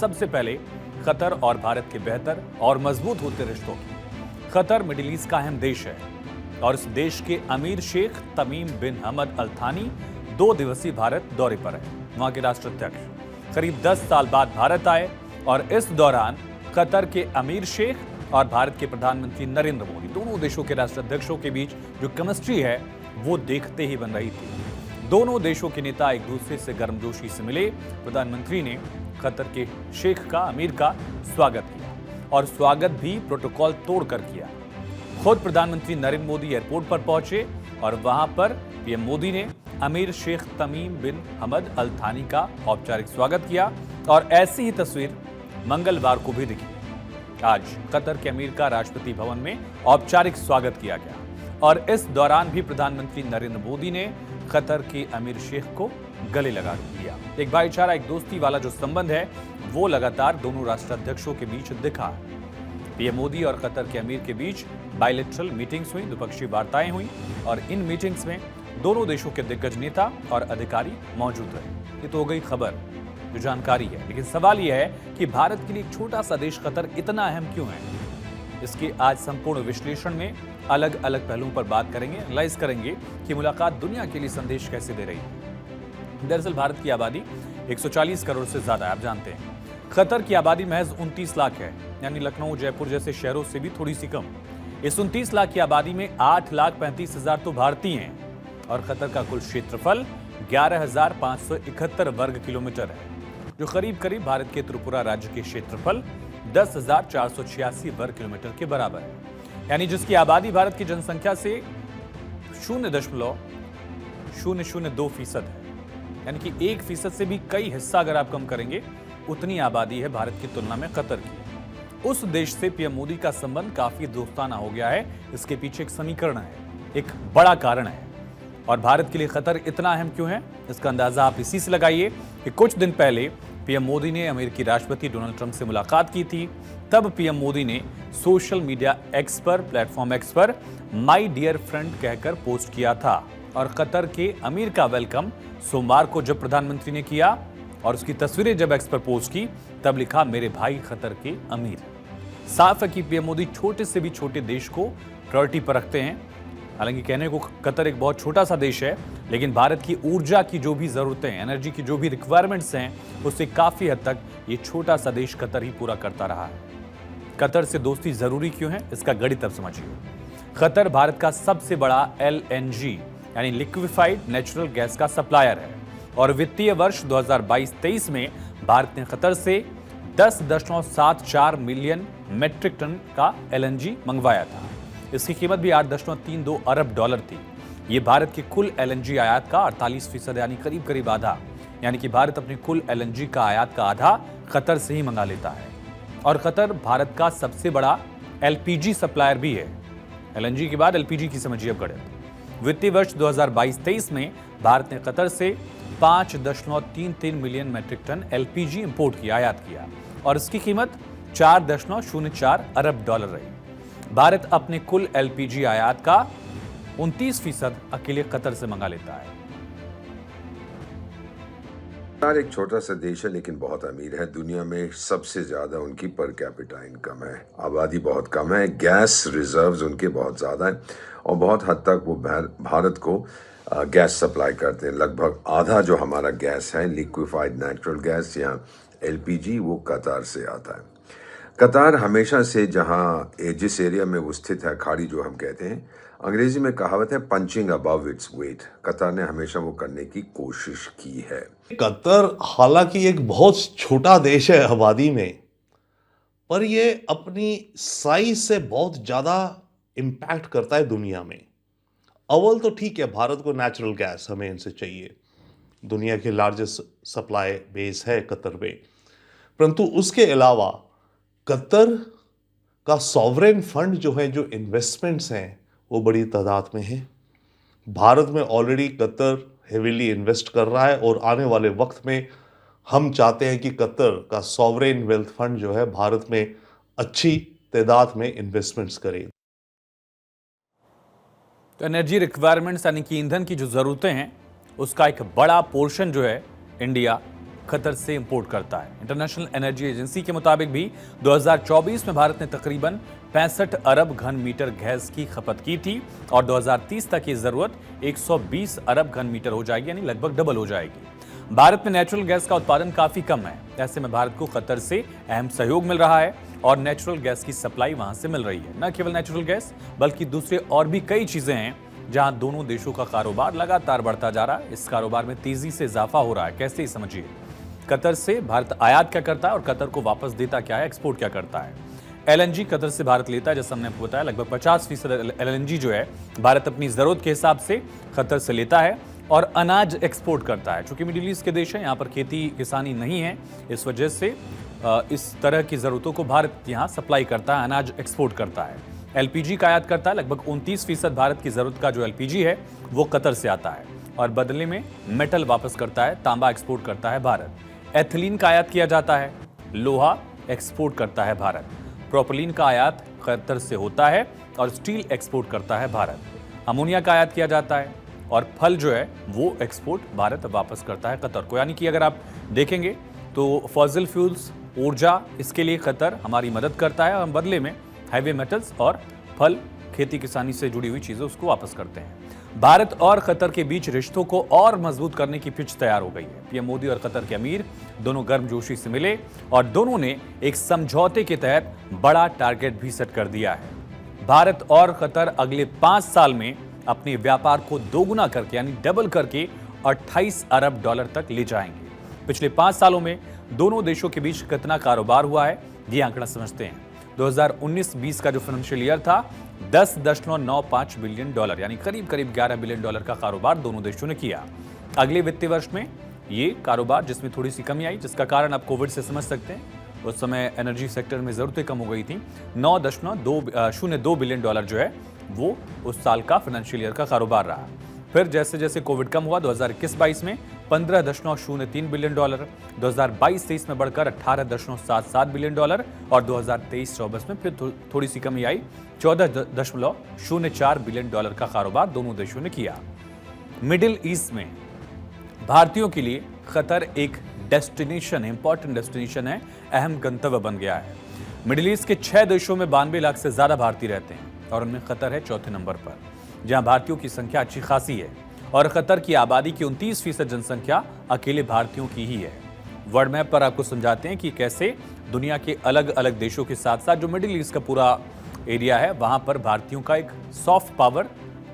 सबसे पहले कतर और भारत के बेहतर और मजबूत होते रिश्तों की। कतर मिडिल ईस्ट का अहम देश है और इस देश के अमीर शेख तमीम बिन हमद अल थानी 2 दिवसीय भारत दौरे पर है। वहां के राष्ट्राध्यक्ष करीब 10 साल बाद भारत आए और इस दौरान कतर के अमीर शेख और भारत के प्रधानमंत्री नरेंद्र मोदी, दोनों देशों के राष्ट्राध्यक्षों के बीच जो केमिस्ट्री है वो देखते ही बन रही थी। दोनों देशों के नेता एक दूसरे से गर्मजोशी से मिले। प्रधानमंत्री ने कतर के शेख का, अमीर का स्वागत किया और स्वागत भी प्रोटोकॉल तोड़कर किया। खुद प्रधानमंत्री नरेंद्र मोदी एयरपोर्ट पर पहुंचे और वहां पर पीएम मोदी ने अमीर शेख तमीम बिन हमद अल थानी का औपचारिक स्वागत किया और ऐसी ही तस्वीर मंगलवार को भी दिखी। आज कतर के अमीर का राष्ट्रपति भवन में औपचारिक स्वागत किया गया और इस दौरान भी प्रधानमंत्री नरेंद्र मोदी ने कतर के अमीर शेख को गले लगा लिया। एक भाईचारा, एक दोस्ती वाला जो संबंध है वो लगातार दोनों राष्ट्राध्यक्षों के बीच दिखा। पीएम मोदी और कतर के अमीर के बीच बायलैटरल मीटिंग्स हुई, द्विपक्षीय वार्ताएं हुई और इन मीटिंग्स में दोनों देशों के दिग्गज नेता और अधिकारी मौजूद रहे। ये तो हो गई खबर, जो जानकारी है, लेकिन सवाल यह है कि भारत के लिए एक छोटा सा देश कतर इतना अहम क्यों है। इसके आज संपूर्ण विश्लेषण में अलग अलग पहलुओं पर बात करेंगे, एनालाइज करेंगे कि मुलाकात दुनिया के लिए संदेश कैसे दे रही है। दरअसल भारत की आबादी 140 करोड़ से ज्यादा है, आप जानते हैं। कतर की आबादी महज 29 लाख है, यानी लखनऊ, जयपुर जैसे शहरों से भी थोड़ी सी कम। इस 29 लाख की आबादी में 8,35,000 तो भारतीय हैं और कतर का कुल क्षेत्रफल 11,571 वर्ग किलोमीटर है, जो करीब करीब भारत के त्रिपुरा राज्य के क्षेत्रफल 10,486 वर्ग किलोमीटर के बराबर है। यानी जिसकी आबादी भारत की जनसंख्या से 0.002% है, यानी कि 1% से भी कई हिस्सा अगर आप कम करेंगे, उतनी आबादी है भारत की तुलना में कतर की। उस देश से पीएम मोदी का संबंध काफी दोस्ताना हो गया है। इसके पीछे एक समीकरण है, एक बड़ा कारण है। और भारत के लिए कतर इतना अहम क्यों है, इसका अंदाजा आप इसी से लगाइए कि कुछ दिन पहले पीएम मोदी ने अमेरिकी राष्ट्रपति डोनाल्ड ट्रंप से मुलाकात की थी। तब पीएम मोदी ने सोशल मीडिया एक्स पर, प्लेटफॉर्म एक्स पर माय डियर फ्रेंड कहकर पोस्ट किया था और कतर के अमीर का वेलकम सोमवार को जब प्रधानमंत्री ने किया और उसकी तस्वीरें जब एक्स पर पोस्ट की, तब लिखा मेरे भाई कतर के अमीर। साफ है कि पीएम मोदी छोटे से भी छोटे देश को प्रायोरिटी पर रखते हैं। हालांकि कहने को कतर एक बहुत छोटा सा देश है, लेकिन भारत की ऊर्जा की जो भी जरूरतें हैं, एनर्जी की जो भी रिक्वायरमेंट्स हैं, उससे काफी हद तक ये छोटा सा देश कतर ही पूरा करता रहा है। कतर से दोस्ती जरूरी क्यों है, इसका गणित अब समझिए। कतर भारत का सबसे बड़ा LNG यानी लिक्विफाइड नेचुरल गैस का सप्लायर है और वित्तीय वर्ष 2022-23 में भारत ने कतर से 10.74 मिलियन मेट्रिक टन का LNG मंगवाया था। इसकी कीमत भी 8.32 अरब डॉलर थी। ये भारत के कुल LNG आयात का 48% यानी करीब करीब आधा, यानी कि भारत अपने कुल LNG का आयात का आधा कतर से ही मंगा लेता है। और कतर भारत का सबसे बड़ा LPG सप्लायर भी है। LNG के बाद LPG की समझिए अब गणित। वित्तीय वर्ष 2022-23 में भारत ने कतर से 5.33 million metric ton LPG import किया, आयात किया और इसकी कीमत 4.04 अरब डॉलर रही। भारत अपने कुल LPG आयात का 29% अकेले कतर से मंगा लेता है। कतर एक छोटा सा देश है लेकिन बहुत अमीर है। दुनिया में सबसे ज्यादा उनकी पर कैपिटा इनकम है। आबादी बहुत कम है। गैस रिजर्व्स उनके बहुत ज्यादा है और बहुत हद तक वो भारत को गैस सप्लाई करते हैं। लगभग आधा जो हमारा गैस है, लिक्विफाइड नेचुरल गैस या LPG, वो कतर से आता है। कतर हमेशा से जिस एरिया में वो स्थित है, खाड़ी जो हम कहते हैं, अंग्रेजी में कहावत है punching above its weight. Qatar ने हमेशा वो करने की कोशिश की है। कतर हालांकि एक बहुत छोटा देश है आबादी में, पर ये अपनी साइज से बहुत ज्यादा इम्पैक्ट करता है दुनिया में। अव्वल तो ठीक है, भारत को नेचुरल गैस हमें इनसे चाहिए, दुनिया के लार्जेस्ट सप्लाई बेस है कतर में, परंतु उसके अलावा कतर का सॉवरेन फंड जो है, जो इन्वेस्टमेंट्स हैं, वो बड़ी तादाद में है। भारत में ऑलरेडी कतर हेविली इन्वेस्ट कर रहा है और आने वाले वक्त में हम चाहते हैं कि कतर का सॉवरेन वेल्थ फंड जो है भारत में अच्छी तादाद में इन्वेस्टमेंट्स करे। तो एनर्जी रिक्वायरमेंट्स यानी कि ईंधन की जो ज़रूरतें हैं, उसका एक बड़ा पोर्शन जो है इंडिया कतर से इंपोर्ट करता है। इंटरनेशनल एनर्जी एजेंसी के मुताबिक भी 2024 में भारत ने तकरीबन 65 अरब घन मीटर गैस की खपत की थी और 2030 तक ये जरूरत 120 अरब घन मीटर हो जाएगी, यानी लगभग डबल हो जाएगी। भारत में नेचुरल गैस का उत्पादन काफी कम है। ऐसे में भारत को कतर से अहम सहयोग मिल रहा है और नेचुरल गैस की सप्लाई वहां से मिल रही है। न केवल नेचुरल गैस बल्कि दूसरे और भी कई चीजें हैं जहां दोनों देशों का कारोबार लगातार बढ़ता जा रहा है। इस कारोबार में तेजी से इजाफा हो रहा है। कैसे ही समझिए, कतर से भारत आयात क्या करता है और कतर को वापस देता क्या है, एक्सपोर्ट क्या करता है। एलएनजी कतर से भारत लेता है, जैसा हमने आपको बताया लगभग 50% एलएनजी जो है भारत अपनी जरूरत के हिसाब से कतर से लेता है और अनाज एक्सपोर्ट करता है। चूंकि मिडिल ईस्ट के देश हैं, यहाँ पर खेती किसानी नहीं है, इस वजह से इस तरह की जरूरतों को भारत यहाँ सप्लाई करता है, अनाज एक्सपोर्ट करता है। एलपीजी का आयात करता है, लगभग 29% भारत की जरूरत का जो एलपीजी है वो कतर से आता है और बदले में मेटल वापस करता है, तांबा एक्सपोर्ट करता है भारत। एथिलीन का आयात किया जाता है, लोहा एक्सपोर्ट करता है भारत। प्रोपिलीन का आयात कतर से होता है और स्टील एक्सपोर्ट करता है भारत। अमोनिया का आयात किया जाता है और फल जो है वो एक्सपोर्ट भारत वापस करता है कतर को। यानी कि अगर आप देखेंगे तो फॉसिल फ्यूल्स, ऊर्जा, इसके लिए कतर हमारी मदद करता है और बदले में हैवी मेटल्स और फल, खेती किसानी से जुड़ी हुई चीजें उसको वापस करते हैं। भारत और कतर के बीच रिश्तों को और मजबूत करने की पिच तैयार हो गई है। पीएम मोदी और कतर के अमीर दोनों गर्मजोशी से मिले और दोनों ने एक समझौते के तहत बड़ा टारगेट भी सेट कर दिया है। भारत और कतर अगले 5 साल में अपने व्यापार को दोगुना करके यानी डबल करके 28 अरब डॉलर तक ले जाएंगे। पिछले 5 सालों में दोनों देशों के बीच कितना कारोबार हुआ है, ये आंकड़ा समझते हैं। 2019-20 का जो फाइनेंशियल ईयर था 10.95 बिलियन डॉलर यानी करीब करीब 11 बिलियन डॉलर का कारोबार दोनों देशों ने किया। अगले वित्तीय वर्ष में ये कारोबार जिसमें थोड़ी सी कमी आई, जिसका कारण आप कोविड से समझ सकते हैं। उस समय एनर्जी सेक्टर में जरूरतें कम हो गई थी। 9.02 बिलियन डॉलर जो है वो उस साल का फाइनेंशियल ईयर का कारोबार रहा। फिर जैसे जैसे कोविड कम हुआ 2021-22 में 15.03 बिलियन डॉलर, 2022-23 में बढ़कर 18.77 बिलियन डॉलर और 2023-24 में फिर थोड़ी सी कमी आई, 14.04 बिलियन डॉलर का कारोबार दोनों देशों ने किया। मिडिल ईस्ट में भारतीयों के लिए कतर एक डेस्टिनेशन, इंपॉर्टेंट डेस्टिनेशन है, अहम गंतव्य बन गया है। मिडिल ईस्ट के 6 देशों में 92 लाख से ज्यादा भारतीय रहते हैं और उनमें कतर है चौथे नंबर पर, जहां भारतीयों की संख्या अच्छी खासी है और कतर की आबादी की 29% जनसंख्या अकेले भारतीयों की ही है। वर्ल्ड मैप पर आपको समझाते हैं कि कैसे दुनिया के अलग अलग देशों के साथ साथ जो मिडिल ईस्ट का पूरा एरिया है वहां पर भारतीयों का एक सॉफ्ट पावर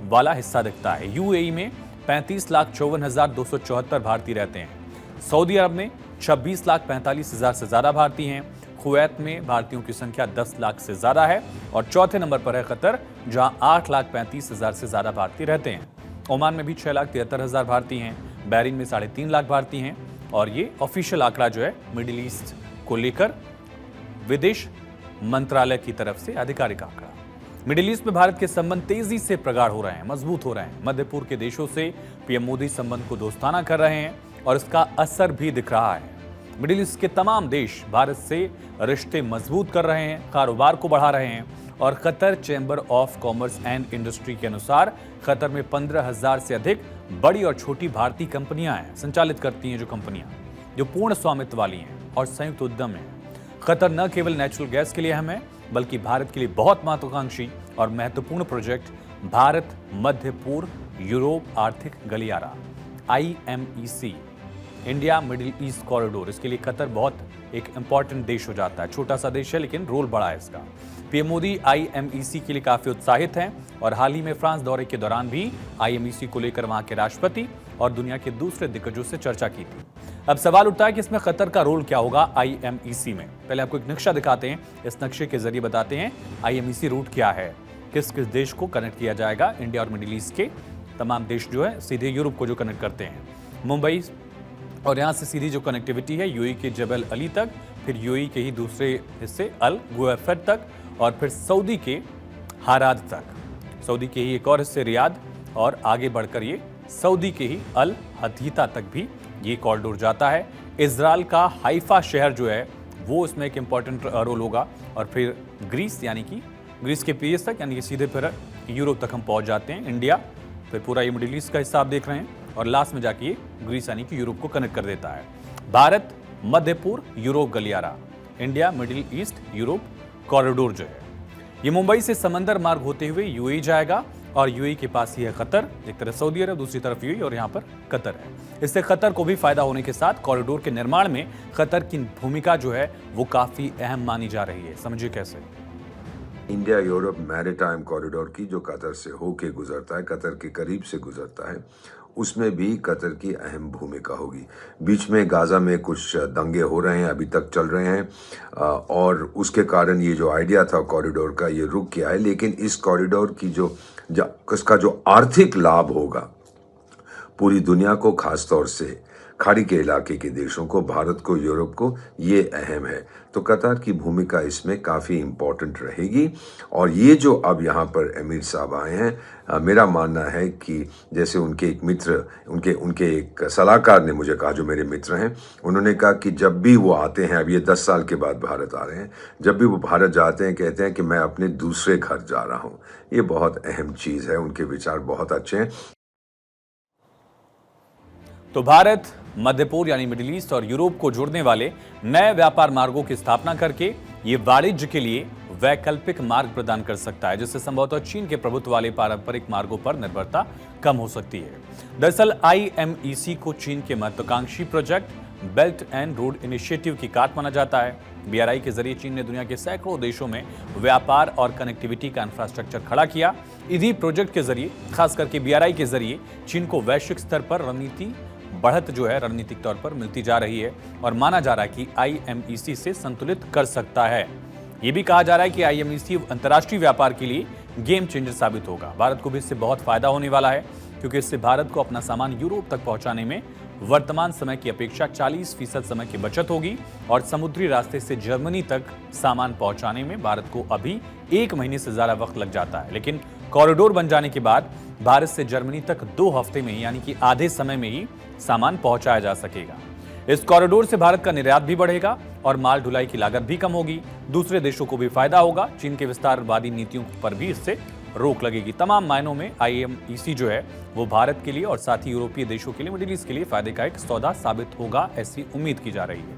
वाला हिस्सा दिखता है। यूएई में 35,54,274 भारतीय रहते हैं। सऊदी अरब में 26,45,000 से ज्यादा भारतीय हैं। कुवैत में भारतीयों की संख्या 10 लाख से ज्यादा है और चौथे नंबर पर है कतर, जहां 8,35,000 से ज्यादा भारतीय रहते हैं। ओमान में भी 6,73,000 भारतीय हैं। बहरीन में 3.5 लाख भारतीय हैं और ये ऑफिशियल आंकड़ा जो है मिडिल ईस्ट को लेकर विदेश मंत्रालय की तरफ से आधिकारिक आंकड़ा। मिडिल ईस्ट में भारत के संबंध तेजी से प्रगाढ़ हो रहे हैं, मजबूत हो रहे हैं। मध्य पूर्व के देशों से पीएम मोदी संबंध को दोस्ताना कर रहे हैं और इसका असर भी दिख रहा है। मिडिल ईस्ट के तमाम देश भारत से रिश्ते मजबूत कर रहे हैं, कारोबार को बढ़ा रहे हैं और Qatar chamber of commerce and industry के अनुसार कतर में 15,000 से अधिक बड़ी और छोटी भारतीय कंपनियां हैं, संचालित करती हैं जो कंपनियां जो पूर्ण स्वामित्व वाली हैं और संयुक्त उद्यम हैं। कतर न केवल नेचुरल गैस के लिए अहम है बल्कि भारत के लिए बहुत महत्वाकांक्षी और महत्वपूर्ण प्रोजेक्ट भारत मध्य पूर्व यूरोप आर्थिक गलियारा IMEC, India middle east corridor, इसके लिए कतर बहुत एक इंपॉर्टेंट देश हो जाता है। छोटा सा देश है लेकिन रोल बड़ा है इसका। पीएम मोदी IMEC के लिए काफी उत्साहित हैं और हाल ही में फ्रांस दौरे के दौरान भी IMEC को लेकर वहां के राष्ट्रपति और दुनिया के दूसरे दिग्गजों से चर्चा की थी। अब सवाल उठता है कि इसमें कतर का रोल क्या होगा IMEC में। पहले आपको एक नक्शा दिखाते हैं, इस नक्शे के जरिए बताते हैं IMEC रूट क्या है, किस किस देश को कनेक्ट किया जाएगा। इंडिया और मिडिल ईस्ट के तमाम देश जो है सीधे यूरोप को जो कनेक्ट करते हैं, मुंबई और यहाँ से सीधी जो कनेक्टिविटी है यूएई के जबल अली तक, फिर यूएई के ही दूसरे हिस्से अल गुवैफर तक और फिर सऊदी के हाराद तक, सऊदी के ही एक और हिस्से रियाद और आगे बढ़कर ये सऊदी के ही अल हदीता तक भी ये कॉरिडोर जाता है। इजराइल का हाइफा शहर जो है वो इसमें एक इंपॉर्टेंट रोल होगा और फिर ग्रीस यानी कि ग्रीस के पीएस तक यानी कि सीधे फिर यूरोप तक हम पहुंच जाते हैं। इंडिया, फिर पूरा ये मिडिल ईस्ट का हिस्सा आप देख रहे हैं और लास्ट में जाके ये ग्रीस यानी कि यूरोप को कनेक्ट कर देता है। भारत मध्य पूर्व यूरोप गलियारा, India middle east Europe corridor जो है ये मुंबई से समंदर मार्ग होते हुए यूएई जाएगा और यूएई के पास ही है कतर, एक तरफ सऊदी अरब, दूसरी तरफ यूएई और यहाँ पर कतर है। इससे कतर को भी फायदा होने के साथ कॉरिडोर के निर्माण में कतर की भूमिका जो है वो काफी अहम मानी जा रही है। समझिए कैसे। इंडिया यूरोप मैरीटाइम कॉरिडोर की जो कतर से होके गुजरता है, कतर के करीब से गुजरता है, उसमें भी कतर की अहम भूमिका होगी। बीच में गाजा में कुछ दंगे हो रहे हैं, अभी तक चल रहे हैं, और उसके कारण ये जो आइडिया था कॉरिडोर का ये रुक गया है। लेकिन इस कॉरिडोर की इसका जो आर्थिक लाभ होगा पूरी दुनिया को, खासतौर से खाड़ी के इलाके के देशों को, भारत को, यूरोप को, ये अहम है। तो कतर की भूमिका इसमें काफ़ी इम्पोर्टेंट रहेगी। और ये जो अब यहाँ पर अमीर साहब आए हैं, मेरा मानना है कि जैसे उनके एक मित्र, उनके एक सलाहकार ने मुझे कहा, जो मेरे मित्र हैं, उन्होंने कहा कि जब भी वो आते हैं, अब ये 10 साल के बाद भारत आ रहे हैं, जब भी वो भारत जाते हैं कहते हैं कि मैं अपने दूसरे घर जा रहा हूँ। ये बहुत अहम चीज़ है, उनके विचार बहुत अच्छे हैं। तो भारत मध्य पूर्व यानी मिडिल ईस्ट और यूरोप को जोड़ने वाले नए व्यापार मार्गों की स्थापना करके ये वाणिज्य के लिए वैकल्पिक मार्ग प्रदान कर सकता है, जिससे संभवतः चीन के प्रभुत्व वाले पारंपरिक मार्गों पर निर्भरता कम हो सकती है। दरअसल आईएमईसी को चीन के महत्वाकांक्षी project belt and road initiative की काट माना जाता है। बीआरआई के जरिए चीन ने दुनिया के सैकड़ों देशों में व्यापार और कनेक्टिविटी का इंफ्रास्ट्रक्चर खड़ा किया। इसी प्रोजेक्ट के जरिए, खास करके बीआरआई के जरिए, चीन को वैश्विक स्तर पर रणनीति बढ़त जो है रणनीतिक तौर पर मिलती जा रही है और माना जा रहा है कि आईएमईसी से संतुलित कर सकता है। यह भी कहा जा रहा है कि आईएमईसी अंतर्राष्ट्रीय व्यापार के लिए गेम चेंजर साबित होगा। भारत को भी इससे बहुत फायदा होने वाला है, क्योंकि इससे भारत को अपना सामान यूरोप तक पहुंचाने में वर्तमान समय की अपेक्षा 40% समय की बचत होगी और समुद्री रास्ते से जर्मनी तक सामान पहुंचाने में भारत को अभी 1 महीने से ज्यादा वक्त लग जाता है। लेकिन कॉरिडोर बन जाने के बाद भारत से जर्मनी तक 2 हफ्ते में ही, यानी कि आधे समय में ही सामान पहुंचाया जा सकेगा। इस कॉरिडोर से भारत का निर्यात भी बढ़ेगा और माल ढुलाई की लागत भी कम होगी। दूसरे देशों को भी फायदा होगा। चीन के विस्तारवादी नीतियों पर भी इससे रोक लगेगी। तमाम मायनों में आईएमईसी जो है वो भारत के लिए और साथ ही यूरोपीय देशों के लिए, मिडिल ईस्ट के लिए फायदे का एक सौदा साबित होगा, ऐसी उम्मीद की जा रही है।